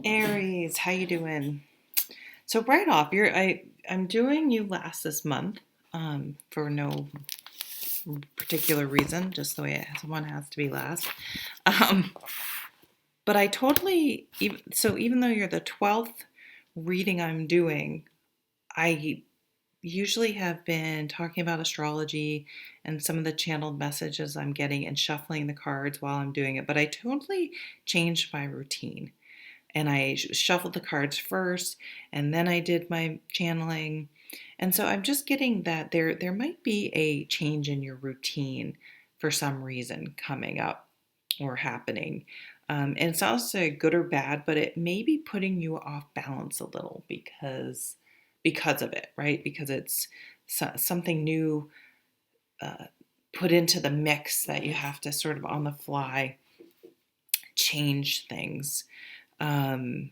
Aries, how you doing? So right off, I'm doing you last this month, for no particular reason, just the way someone has to be last. Um, but I totally even though you're the 12th reading I'm doing, I usually have been talking about astrology and some of the channeled messages I'm getting and shuffling the cards while I'm doing it. But I totally changed my routine. And I shuffled the cards first, and then I did my channeling. And so I'm just getting that there might be a change in your routine for some reason coming up or happening. And it's not also good or bad, but it may be putting you off balance a little because of it, right? Because it's something new uh, put into the mix that you have to sort of on the fly change things. Um,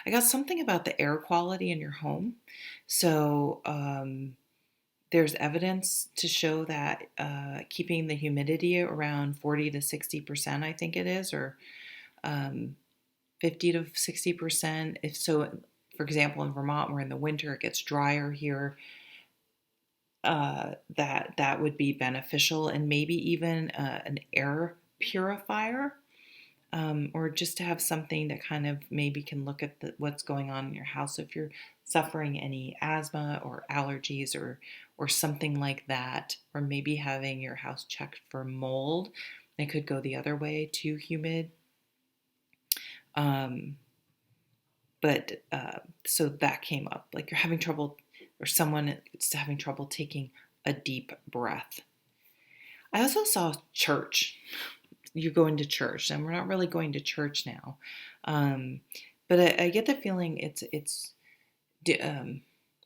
I got something about the air quality in your home. So there's evidence to show that keeping the humidity around 40 to 60%, I think it is, or um, 50 to 60%. If so, for example, in Vermont, where in the winter it gets drier here, that would be beneficial, and maybe even an air purifier, or just to have something that kind of maybe can look at what's going on in your house if you're suffering any asthma or allergies or something like that, or maybe having your house checked for mold. It could go the other way, too humid. Um, but so that came up, like you're having trouble, or someone is having trouble taking a deep breath. I also saw church. You go into church, and we're not really going to church now. Um, but I get the feeling it's um,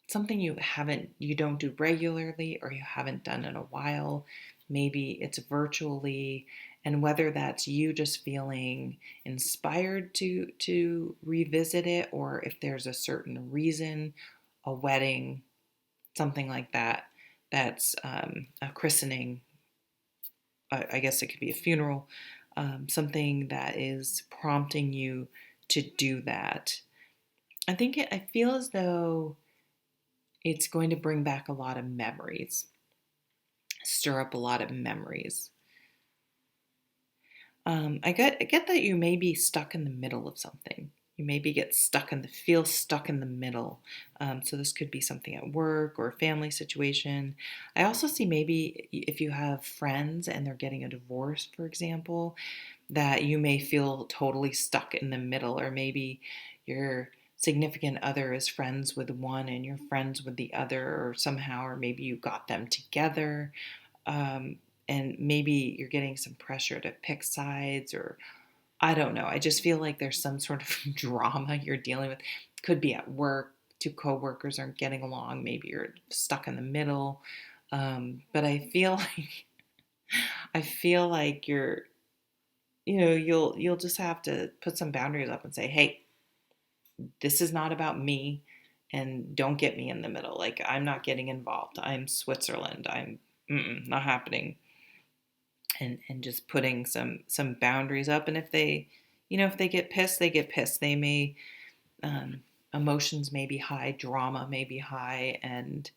something you don't do regularly, or you haven't done in a while. Maybe it's virtually, and whether that's you just feeling inspired to revisit it, or if there's a certain reason, a wedding, something like that. That's a christening. I guess it could be a funeral, something that is prompting you to do that. I feel as though it's going to bring back a lot of memories, stir up a lot of memories. I get that you may be stuck in the middle of something. You maybe feel stuck in the middle. So this could be something at work or a family situation. I also see maybe if you have friends and they're getting a divorce, for example, that you may feel totally stuck in the middle, or maybe your significant other is friends with one and you're friends with the other, or somehow, or maybe you got them together. Um, and maybe you're getting some pressure to pick sides, or I don't know. I just feel like there's some sort of drama you're dealing with. Could be at work, two coworkers aren't getting along, maybe you're stuck in the middle. But I feel like you'll just have to put some boundaries up and say, hey, this is not about me, and don't get me in the middle. Like, I'm not getting involved. I'm Switzerland. I'm not happening. And just putting some boundaries up. And if they get pissed, they get pissed. They may um, emotions may be high, drama may be high, and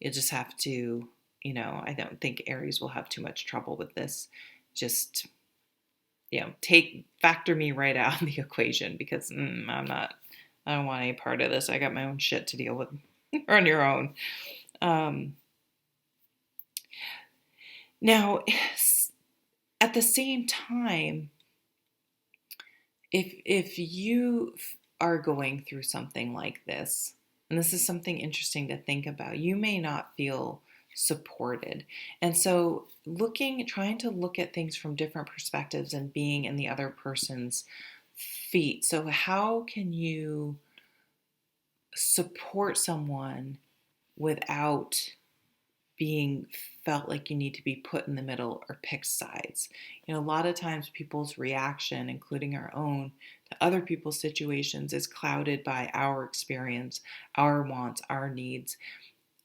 you just have to. I don't think Aries will have too much trouble with this. Just take factor me right out of the equation, because I don't want any part of this. I got my own shit to deal with. You're on your own. Um, Now, at the same time, if you are going through something like this, and this is something interesting to think about, you may not feel supported. And so trying to look at things from different perspectives and being in the other person's feet. So how can you support someone without being felt like you need to be put in the middle or pick sides? A lot of times people's reaction, including our own, to other people's situations is clouded by our experience, our wants, our needs.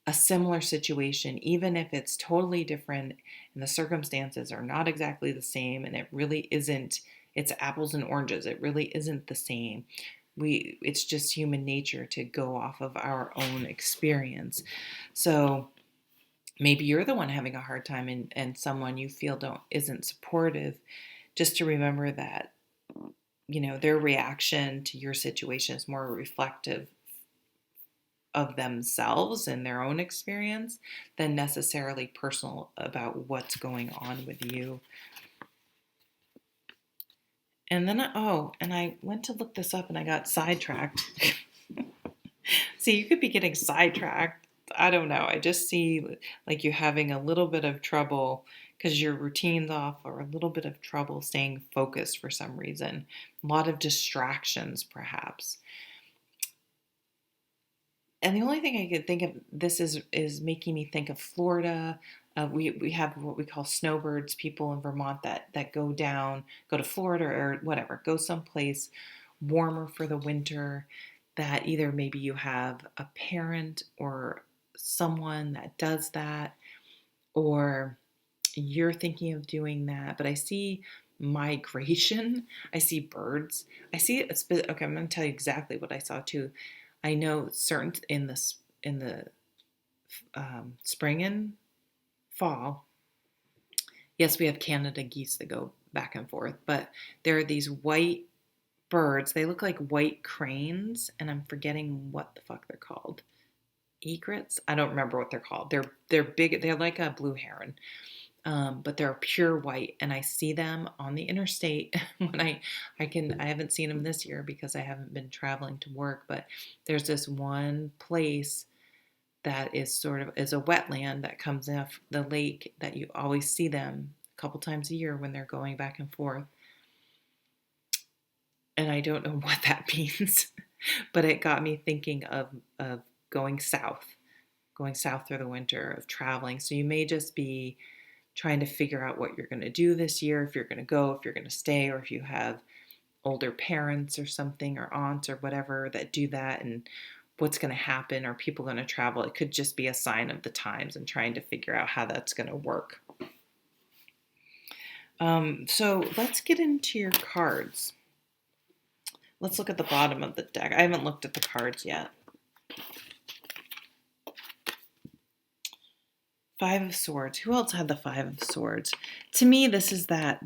A similar situation, even if it's totally different and the circumstances are not exactly the same, and it really isn't it's apples and oranges. It really isn't the same. It's just human nature to go off of our own experience. So maybe you're the one having a hard time, and someone you feel don't isn't supportive. Just to remember that, their reaction to your situation is more reflective of themselves and their own experience than necessarily personal about what's going on with you. And then, and I went to look this up and I got sidetracked. See, you could be getting sidetracked. I don't know. I just see like you having a little bit of trouble because your routine's off, or a little bit of trouble staying focused for some reason. A lot of distractions, perhaps. And the only thing I could think of, this is making me think of Florida. We have what we call snowbirds, people in Vermont that go to Florida or whatever, go someplace warmer for the winter, that either maybe you have a parent or someone that does that, or you're thinking of doing that. But I see migration. I see birds. I see it. Okay, I'm going to tell you exactly what I saw too. I know certain in the spring and fall. Yes, we have Canada geese that go back and forth, but there are these white birds. They look like white cranes, and I'm forgetting what the fuck they're called. Egrets? I don't remember what they're called. They're big. They're like a blue heron, but they're pure white, and I see them on the interstate when I haven't seen them this year because I haven't been traveling to work, but there's this one place that is a wetland that comes off the lake that you always see them a couple times a year when they're going back and forth. And I don't know what that means, but it got me thinking of going south through the winter, of traveling. So you may just be trying to figure out what you're going to do this year, if you're going to go, if you're going to stay, or if you have older parents or something, or aunts or whatever that do that, and what's going to happen. Are people going to travel? It could just be a sign of the times and trying to figure out how that's going to work. So let's get into your cards. Let's look at the bottom of the deck. I haven't looked at the cards yet. Five of Swords. Who else had the Five of Swords? To me, this is that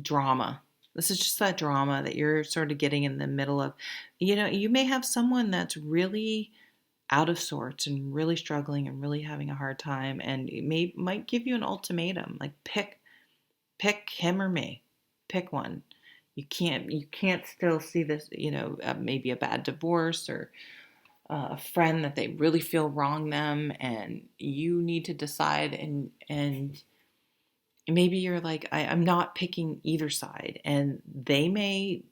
drama. This is just that drama that you're sort of getting in the middle of. You may have someone that's really out of sorts and really struggling and really having a hard time, and it might give you an ultimatum, like pick him or me. Pick one. You can't still see this, maybe a bad divorce, or a friend that they really feel wronged them, and you need to decide, and maybe you're like, I'm not picking either side, and they may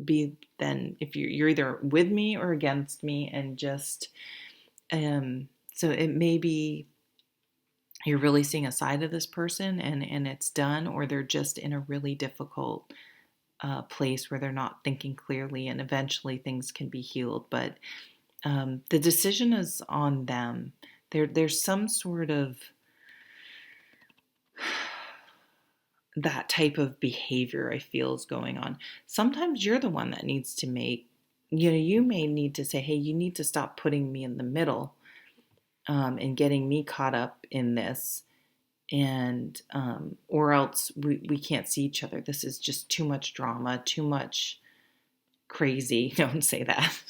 be, then if you're either with me or against me, and just so it may be you're really seeing a side of this person, and it's done, or they're just in a really difficult place where they're not thinking clearly, and eventually things can be healed, but the decision is on them. There's some sort of that type of behavior I feel is going on. Sometimes you're the one that needs to you may need to say, hey, you need to stop putting me in the middle, and getting me caught up in this, and or else we can't see each other. This is just too much drama, too much crazy. Don't say that.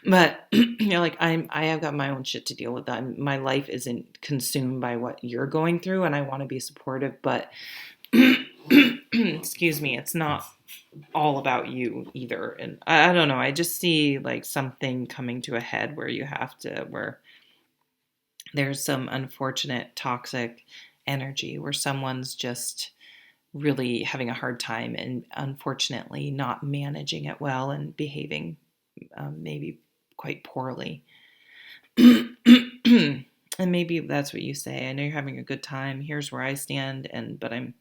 But like I have got my own shit to deal with. My life isn't consumed by what you're going through, and I want to be supportive, but excuse me, it's not all about you either. And I don't know. I just see like something coming to a head where there's some unfortunate toxic energy where someone's just really having a hard time, and unfortunately not managing it well, and behaving maybe quite poorly. And maybe that's what you say. I know you're having a good time. Here's where I stand, but I'm,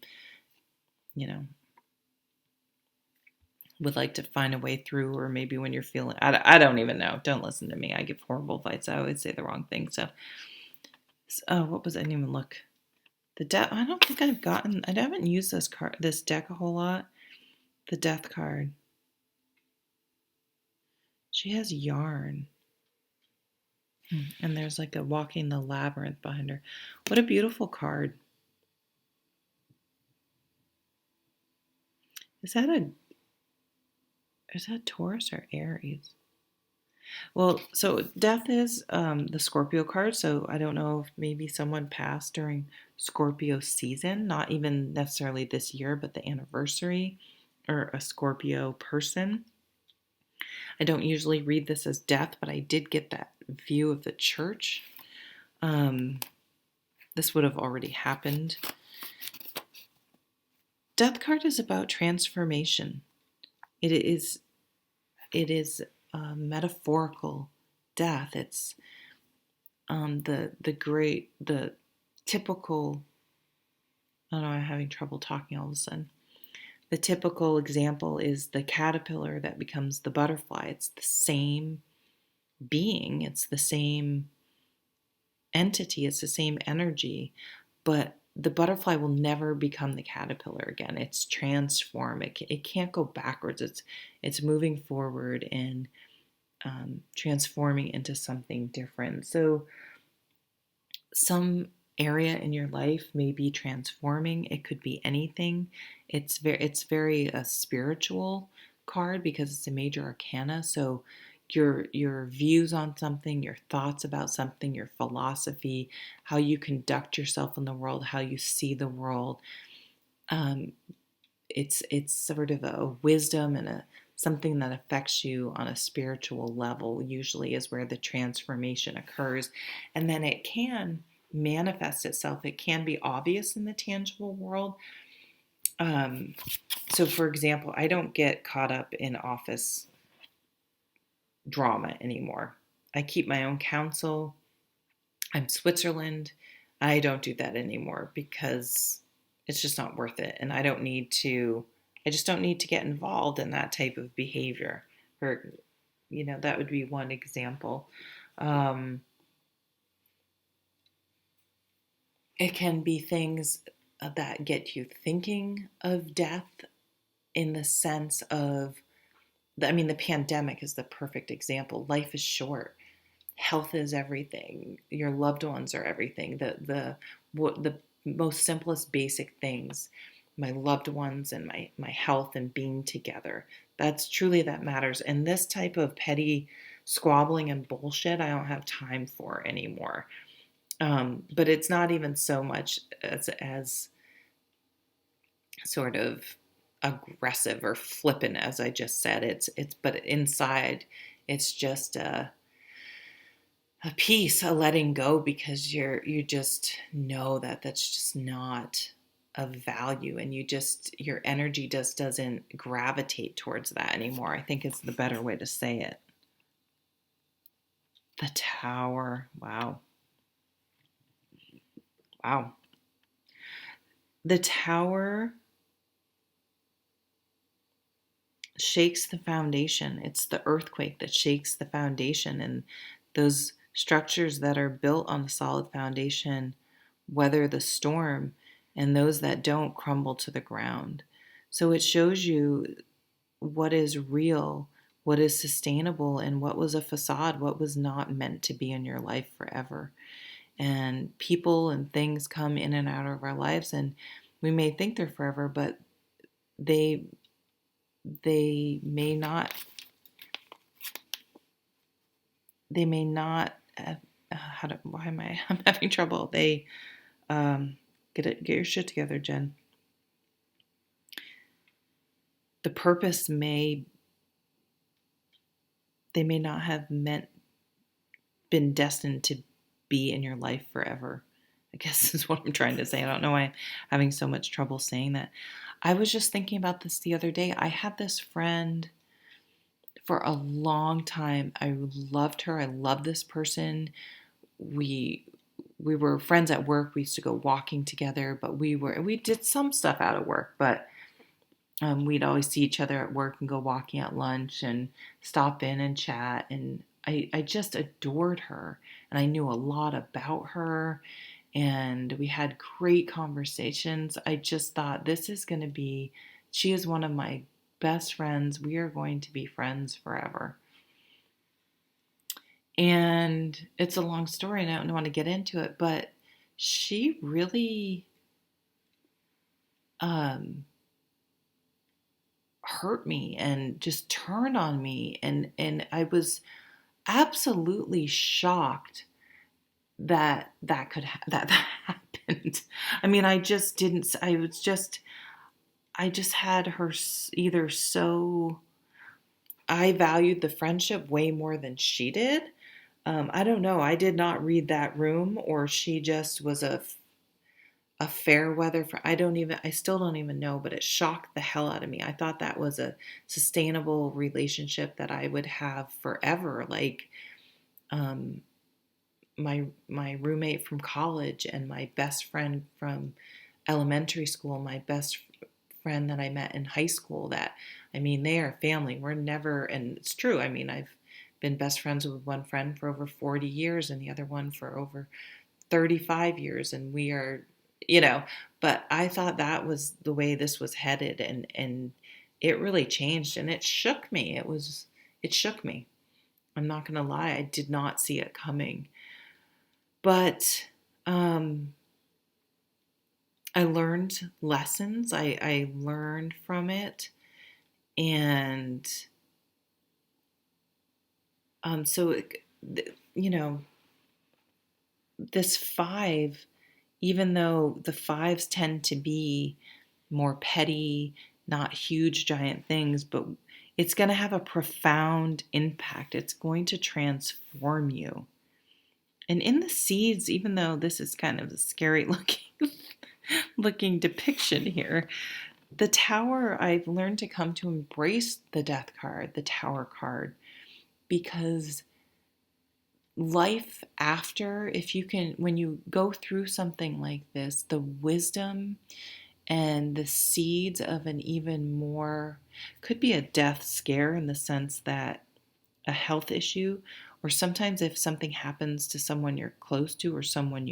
would like to find a way through, or maybe when you're feeling, I don't even know. Don't listen to me. I give horrible advice. I always say the wrong thing. So what was I didn't even look. The death. I don't think I've gotten. I haven't used this deck a whole lot. The death card. She has yarn. And there's like a walking the labyrinth behind her. What a beautiful card. Is that Taurus or Aries? Well, so death is the Scorpio card. So I don't know if maybe someone passed during Scorpio season, not even necessarily this year, but the anniversary, or a Scorpio person. I don't usually read this as death, but I did get that view of the church. This would have already happened. Death card is about transformation. It is metaphorical death. It's the typical. I don't know. I'm having trouble talking all of a sudden. The typical example is the caterpillar that becomes the butterfly. It's the same being. It's the same entity. It's the same energy, but the butterfly will never become the caterpillar again. It's transformed. It can't go backwards. It's moving forward and transforming into something different. So some area in your life may be transforming. It could be anything. It's very a spiritual card because it's a major arcana. So your views on something, your thoughts about something, your philosophy, how you conduct yourself in the world, how you see the world. It's sort of a wisdom and something that affects you on a spiritual level. Usually is where the transformation occurs, and then it can manifest itself. It can be obvious in the tangible world. So, for example, I don't get caught up in office drama anymore. I keep my own counsel. I'm Switzerland. I don't do that anymore because it's just not worth it. And I just don't need to get involved in that type of behavior. Or, that would be one example. It can be things that get you thinking of death in the sense of, the pandemic is the perfect example. Life is short. Health is everything. Your loved ones are everything. The most simplest basic things, my loved ones and my health and being together. That matters. And this type of petty squabbling and bullshit, I don't have time for anymore. But it's not even so much as sort of aggressive or flippant as I just said. But inside, it's just a peace, a letting go, because you just know that that's just not of value, and your energy just doesn't gravitate towards that anymore. I think is the better way to say it. The Tower. Wow. The Tower shakes the foundation. It's the earthquake that shakes the foundation, and those structures that are built on a solid foundation weather the storm, and those that don't crumble to the ground. So it shows you what is real, what is sustainable, and what was a facade, what was not meant to be in your life forever. And people and things come in and out of our lives, and we may think they're forever, but they may not. They may not. I'm having trouble. Get your shit together, Jen. The purpose they may not have been destined to be in your life forever, I guess is what I'm trying to say. I don't know why I'm having so much trouble saying that. I was just thinking about this the other day. I had this friend for a long time. I loved her. I loved this person. We were friends at work. We used to go walking together, but we did some stuff out of work, but we'd always see each other at work and go walking at lunch and stop in and chat. And I just adored her, and I knew a lot about her, and we had great conversations. I just thought she is one of my best friends. We are going to be friends forever. And it's a long story and I don't want to get into it, but she really hurt me and just turned on me, and I was absolutely shocked that happened. I mean, I just didn't. I just had her either so. I valued the friendship way more than she did. I don't know. I did not read that room, or she just was a fair weather for. I still don't even know, but it shocked the hell out of me. I thought that was a sustainable relationship that I would have forever. Like, um, my roommate from college and my best friend from elementary school, my best friend that I met in high school, that, I mean, they are family. We're never, and it's true. I mean, I've been best friends with one friend for over 40 years and the other one for over 35 years. And we are, but I thought that was the way this was headed. And it really changed and it shook me. It shook me. I'm not going to lie. I did not see it coming. But I learned lessons. I learned from it. And so, this five, even though the fives tend to be more petty, not huge, giant things, but it's going to have a profound impact. It's going to transform you. And in the seeds, even though this is kind of a scary looking depiction here, the tower, I've learned to come to embrace the death card, the tower card, because life after, when you go through something like this, the wisdom and the seeds of an even more, could be a death scare in the sense that a health issue, or sometimes if something happens to someone you're close to or someone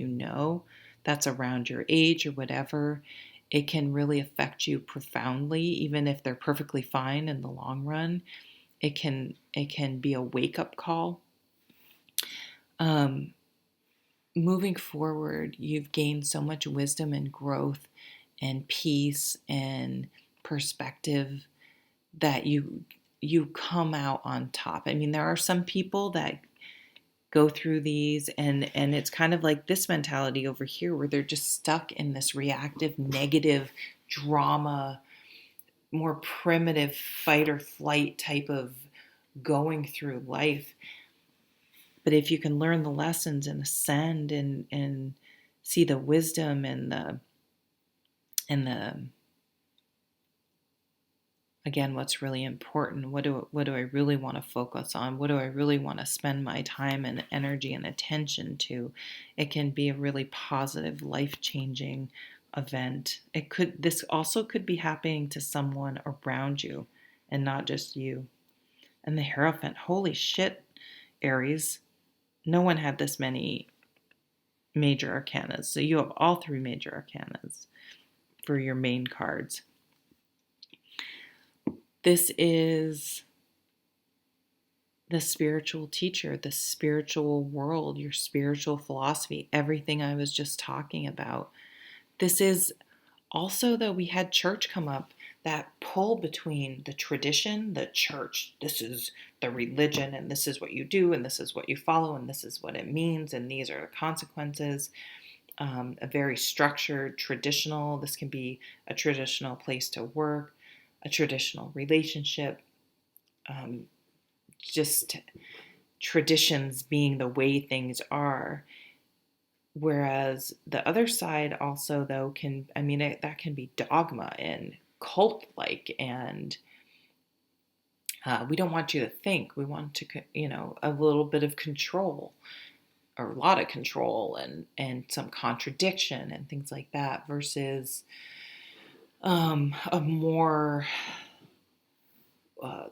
that's around your age or whatever, it can really affect you profoundly, even if they're perfectly fine in the long run. It can be a wake-up call. Moving forward, you've gained so much wisdom and growth and peace and perspective that you come out on top. I mean, there are some people that go through these and it's kind of like this mentality over here where they're just stuck in this reactive, negative drama, more primitive fight or flight type of going through life. But if you can learn the lessons and ascend and see the wisdom and the again, what's really important, what do I really want to focus on? What do I really want to spend my time and energy and attention to? It can be a really positive, life-changing event. This also could be happening to someone around you and not just you. And the Hierophant, holy shit, Aries. No one had this many major arcanas. So you have all three major arcanas for your main cards. This is the spiritual teacher, the spiritual world, your spiritual philosophy, everything I was just talking about. This is also, though, we had church come up, that pull between the tradition, the church, this is the religion, and this is what you do, and this is what you follow, and this is what it means, and these are the consequences. A very structured, traditional, this can be a traditional place to work, a traditional relationship, just traditions being the way things are. Whereas the other side also, though, that can be dogma and cult-like, and we don't want you to think. We want to, a little bit of control, or a lot of control, and some contradiction and things like that, versus a more,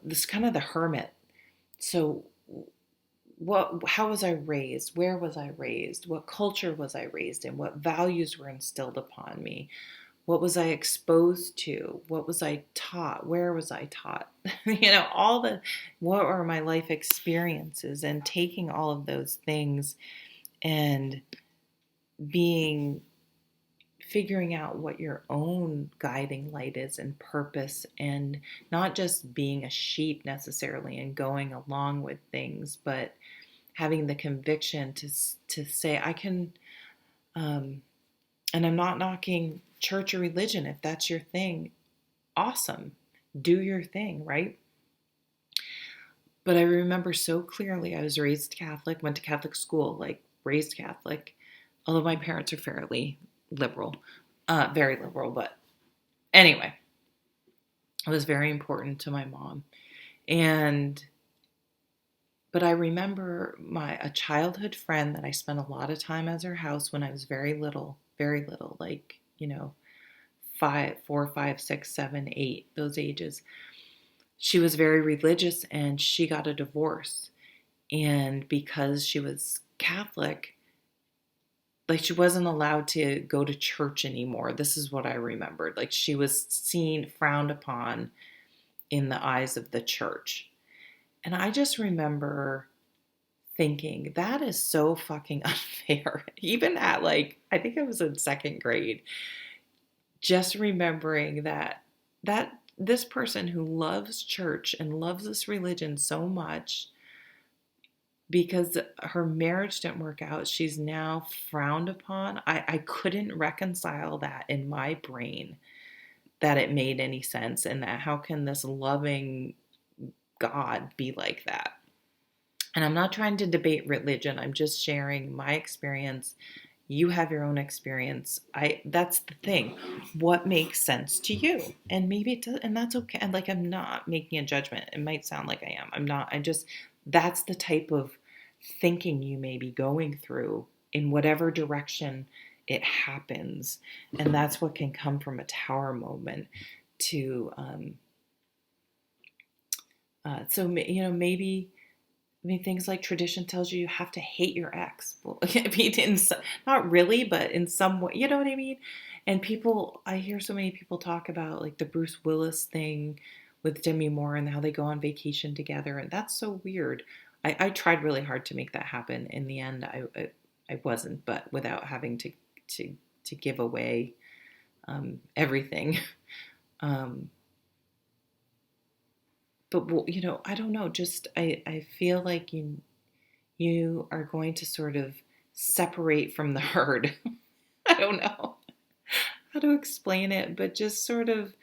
this kind of the hermit. So how was I raised? Where was I raised? What culture was I raised in? What values were instilled upon me? What was I exposed to? What was I taught? Where was I taught? What are my life experiences? And taking all of those things and being, figuring out what your own guiding light is and purpose, and not just being a sheep necessarily and going along with things, but having the conviction to say, I can, and I'm not knocking church or religion. If that's your thing, awesome. Do your thing, right? But I remember so clearly, I was raised Catholic, went to Catholic school, like raised Catholic, although my parents are fairly liberal, very liberal. But anyway, it was very important to my mom. But I remember a childhood friend that I spent a lot of time at her house when I was very little, like, 4, 5, 6, 7, 8, those ages. She was very religious and she got a divorce. And because she was Catholic, like, she wasn't allowed to go to church anymore. This is what I remembered. Like, she was seen, frowned upon in the eyes of the church. And I just remember thinking, that is so fucking unfair. Even at, like, I think I was in second grade, just remembering that this person who loves church and loves this religion so much, because her marriage didn't work out, she's now frowned upon. I couldn't reconcile that in my brain, that it made any sense, and that how can this loving God be like that? And I'm not trying to debate religion. I'm just sharing my experience. You have your own experience. That's the thing. What makes sense to you? And maybe it does, and that's okay. And, like, I'm not making a judgment. It might sound like I am. I'm not. That's the type of thinking you may be going through in whatever direction it happens. And that's what can come from a tower moment to so maybe, I mean, things like tradition tells you have to hate your ex. Well, I mean, not really, but in some way, you know what I mean? And I hear so many people talk about, like, the Bruce Willis thing with Demi Moore and how they go on vacation together. And that's so weird. I tried really hard to make that happen. In the end, I wasn't, but without having to give away everything. But I don't know. Just I feel like you are going to sort of separate from the herd. I don't know how to explain it, but just sort of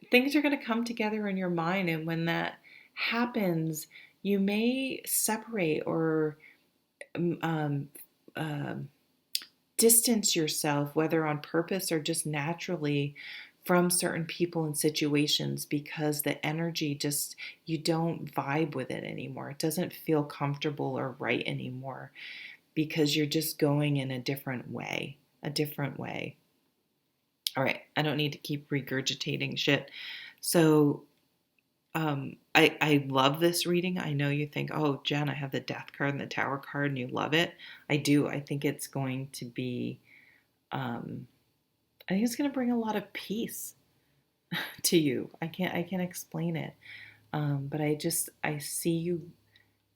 things are going to come together in your mind, and when that happens, you may separate or um, um, distance yourself, whether on purpose or just naturally, from certain people and situations, because the energy just, you don't vibe with it anymore. It doesn't feel comfortable or right anymore, because you're just going in a different way. All right, I don't need to keep regurgitating shit. So I love this reading. I know you think, oh, Jen, I have the Death card and the Tower card, and you love it. I do. I think it's going to be, I think it's going to bring a lot of peace to you. I can't explain it. But I see you,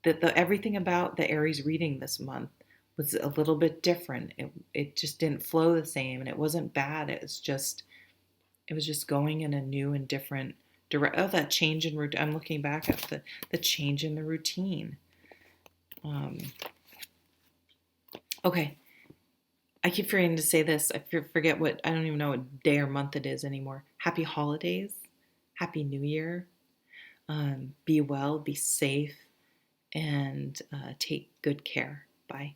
that everything about the Aries reading this month was a little bit different. It just didn't flow the same, and it wasn't bad. It was just going in a new and different direct. Oh, that change in routine. I'm looking back at the change in the routine. Okay. I keep forgetting to say this. I forget I don't even know what day or month it is anymore. Happy holidays. Happy New Year. Be well, be safe, and take good care. Bye.